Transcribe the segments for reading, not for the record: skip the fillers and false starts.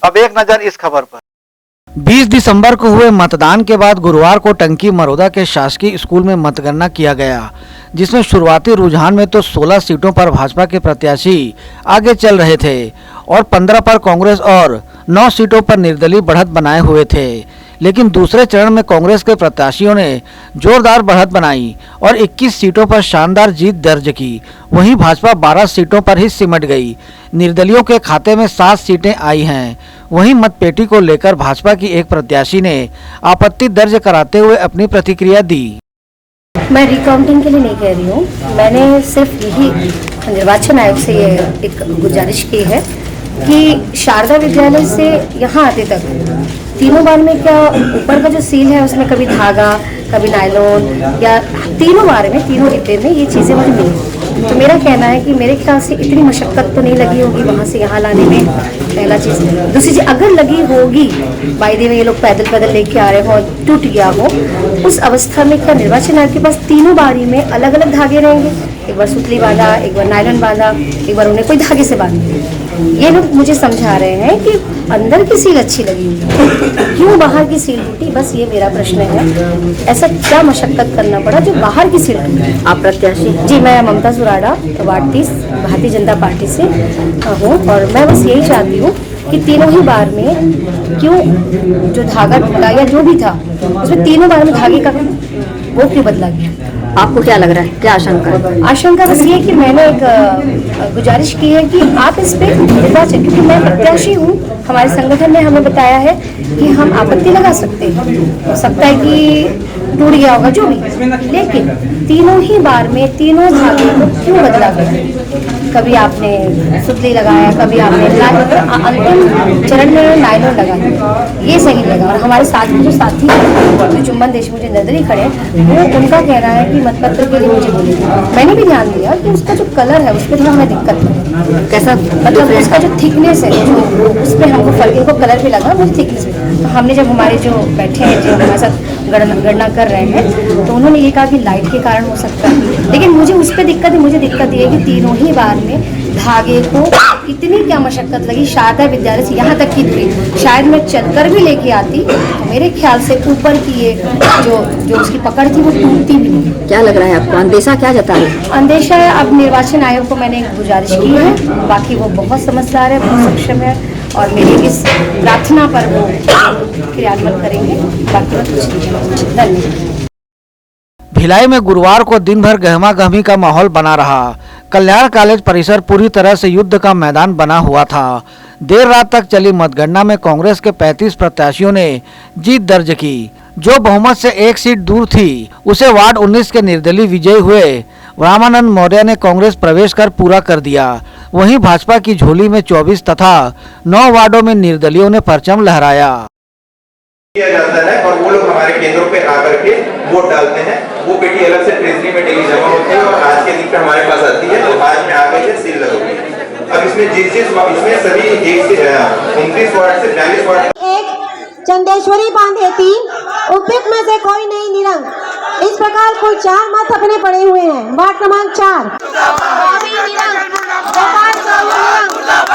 अब एक नजर इस खबर पर। 20 दिसंबर को हुए मतदान के बाद गुरुवार को टंकी मरोदा के शासकीय स्कूल में मतगणना किया गया, जिसमें शुरुआती रुझान में तो 16 सीटों पर भाजपा के प्रत्याशी आगे चल रहे थे और 15 पर कांग्रेस और 9 सीटों पर निर्दलीय बढ़त बनाए हुए थे। लेकिन दूसरे चरण में कांग्रेस के प्रत्याशियों ने जोरदार बढ़त बनाई और 21 सीटों पर शानदार जीत दर्ज की। वहीं भाजपा 12 सीटों पर ही सिमट गई। निर्दलियों के खाते में 7 सीटें आई हैं। वहीं मतपेटी को लेकर भाजपा की एक प्रत्याशी ने आपत्ति दर्ज कराते हुए अपनी प्रतिक्रिया दी। मैं रिकाउंटिंग के लिए नहीं कह रही हूँ, मैंने सिर्फ यही निर्वाचन आयोग से ये एक गुजारिश की है कि शारदा विद्यालय से यहाँ आते तक तीनों बार में क्या ऊपर का जो सील है उसमें कभी धागा, कभी नायलॉन, या तीनों बार में, तीनों डिब्बे में ये चीज़ें मुझे मिली। तो मेरा कहना है कि मेरे ख्याल से इतनी मशक्क़त तो नहीं लगी होगी वहाँ से यहाँ लाने में, पहला चीज़। दूसरी चीज़, अगर लगी होगी बाई द वे ये लोग पैदल पैदल लेके आ रहे हो और टूट गया हो, उस अवस्था में क्या निर्वाचन आयोग के पास तीनों बारी में अलग अलग धागे रहेंगे? एक बार सुतली बांधा, एक बार नायलॉन बांधा, एक बार उन्हें कोई धागे से बांधा। ये लोग मुझे समझा रहे हैं कि अंदर की सील अच्छी लगी हुई, क्यों बाहर की सील टूटी? बस ये मेरा प्रश्न है। ऐसा क्या मशक्कत करना पड़ा जो बाहर की सील टूटी? आप प्रत्याशी? जी, मैं ममता सुराड़ा, वार्ड 30, भारतीय जनता पार्टी से हूँ और मैं बस यही चाहती हूँ कि तीनों ही बार में क्यों जो धागा टूटा या जो भी था उसमें तीनों बार में धागे का वो क्यों बदला गया? आपको क्या लग रहा है, क्या आशंका है? आशंका बस ये कि मैंने एक गुजारिश की है कि आप इस पे निर्वाचन, क्योंकि मैं प्रत्याशी हूँ, हमारे संगठन ने हमें बताया है कि हम आपत्ति लगा सकते हैं, हो सकता है कि टूट गया होगा जो भी, लेकिन तीनों ही बार में तीनों धागे को क्यों बदला गया? कभी आपने सुतली लगाया, कभी आपने अंतिम चरण में नायलॉन लगा दिया, ये सही लगा। और हमारे साथ में जो साथी जो चुम्बन देशमुख जो निर्दलीय खड़े हैं, वो उनका कहना है कि मतपत्र के लिए मुझे बोले। मैंने भी ध्यान दिया कि उसका जो कलर है उस पर थोड़ा हमें दिक्कत है। कैसा? मतलब उसका जो थिकनेस है, जो उस पर हमको फर्क, इनको कलर भी लगा, मुझे थिकनेस भी। तो हमने जब हमारे जो बैठे हैं, जो हमारे साथ गणना कर रहे हैं, तो उन्होंने ये कहा कि लाइट के कारण हो सकता है, लेकिन मुझे उस पर दिक्कत है। मुझे दिक्कत ये है कि तीनों ही बार में धागे को इतनी क्या मशक्कत लगी। शारदा विद्यालय से यहाँ तक की दूरी शायद मैं चलकर भी लेके आती तो मेरे ख्याल से ऊपर की ये जो उसकी पकड़ थी वो टूटती भी नहीं। क्या लग रहा है आपको? अंदेशा क्या जता है? अंदेशा है, अब निर्वाचन आयोग को मैंने एक गुजारिश की है, बाकी वो बहुत समझदार है, बहुत सक्षम है और मेरी इस प्रार्थना पर वो क्रियान्वयन करेंगे। बाकी बात कुछ नहीं। धन्यवाद। भिलाई में गुरुवार को दिन भर गहमा गहमी का माहौल बना रहा। कल्याण कॉलेज परिसर पूरी तरह से युद्ध का मैदान बना हुआ था। देर रात तक चली मतगणना में कांग्रेस के 35 प्रत्याशियों ने जीत दर्ज की। जो बहुमत से एक सीट दूर थी उसे वार्ड 19 के निर्दलीय विजयी हुए रामानंद मौर्य ने कांग्रेस प्रवेश कर पूरा कर दिया। वहीं भाजपा की झोली में 24 तथा 9 वार्डों में निर्दलियों ने परचम लहराया। किया जाता है और वो लोग हमारे केंद्रों पे आकर के वोट डालते हैं। वो पेटी अलग से ट्रेजरी में डेली जमा होती है और आज के दिन पे हमारे पास आती है, तो आज में आ गई है, सील लगोगी। अब इसमें इसमें सभी 29 वार्ड से 42 वार्ड चंदेश्वरी बांधे 3, उपयुक्त में से कोई नहीं निरंक। इस प्रकार कुल 4 मत अपने पड़े हुए हैं। वार्ड क्रमांक 4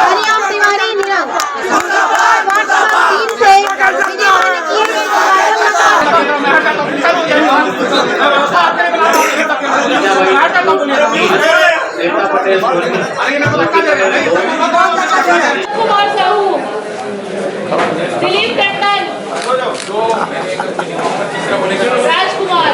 हरिओम तिवारी निरंक। वार्ड क्रमांक 3 से कुमार साहू, दिलीप टंडन, राजकुमार।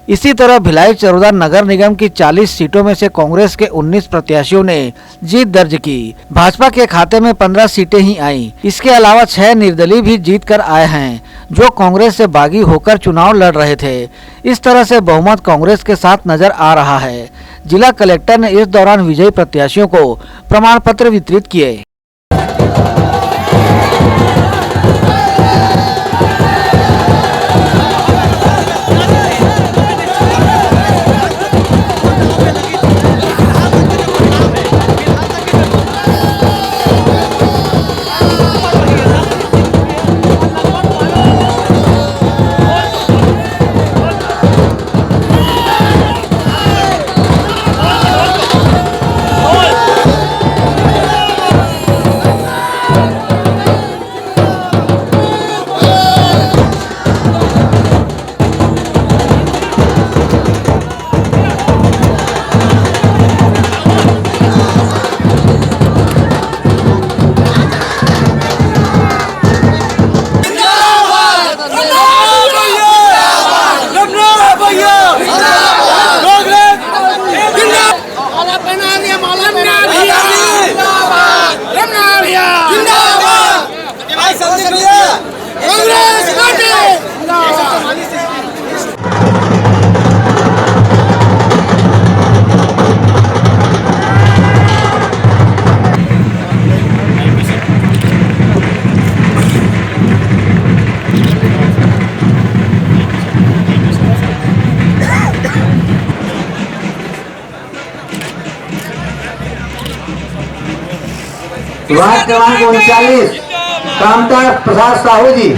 इसी तरह भिलाई चरोदा नगर निगम की 40 सीटों में से कांग्रेस के 19 प्रत्याशियों ने जीत दर्ज की। भाजपा के खाते में 15 सीटें ही आईं। इसके अलावा 6 निर्दलीय भी जीत कर आए हैं, जो कांग्रेस से बागी होकर चुनाव लड़ रहे थे। इस तरह से बहुमत कांग्रेस के साथ नजर आ रहा है। जिला कलेक्टर ने इस दौरान विजयी प्रत्याशियों को प्रमाण पत्र वितरित किए। वार्ड क्रमांक 39 कामता प्रसाद साहू जी।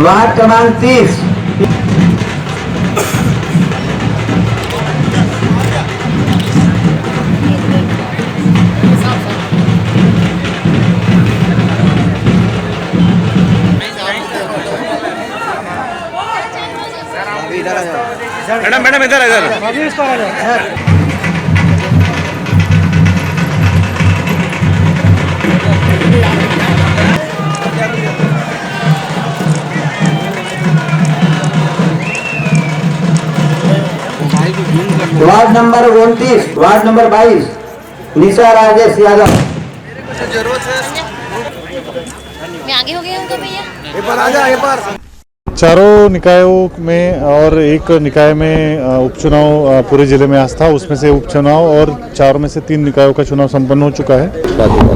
वार्ड क्रमांक 30 मैडम मैडम इधर इधर वार्ड नंबर 29, वार्ड नंबर 22, निशा राजेश यादव। मैं आगे हो गया हूँ क्या भैया? चारों निकायों में और एक निकाय में उपचुनाव पूरे जिले में आज था, उसमें से उपचुनाव और 4 में से 3 निकायों का चुनाव संपन्न हो चुका है।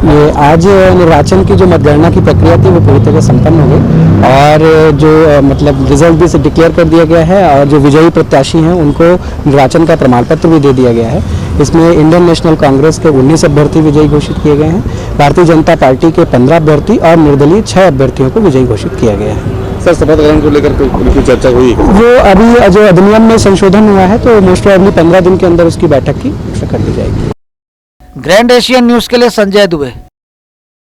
ये आज निर्वाचन की जो मतगणना की प्रक्रिया थी वो पूरी तरह संपन्न हो गई और जो मतलब रिजल्ट भी डिक्लेयर कर दिया गया है और जो विजयी प्रत्याशी हैं उनको निर्वाचन का प्रमाण पत्र भी दे दिया गया है। इसमें इंडियन नेशनल कांग्रेस के 19 अभ्यर्थी विजयी घोषित किए गए हैं, भारतीय जनता पार्टी के 15 अभ्यर्थी और निर्दलीय 6 अभ्यर्थियों को विजयी घोषित किया गया है। सर, शपथ ग्रहण को लेकर कोई चर्चा हुई? वो अभी जो अधिनियम में संशोधन हुआ है तो मोस्ट प्रोबेबली 15 दिन के अंदर उसकी बैठक की कर दी जाएगी। ग्रैंड एशियन न्यूज के लिए संजय दुबे।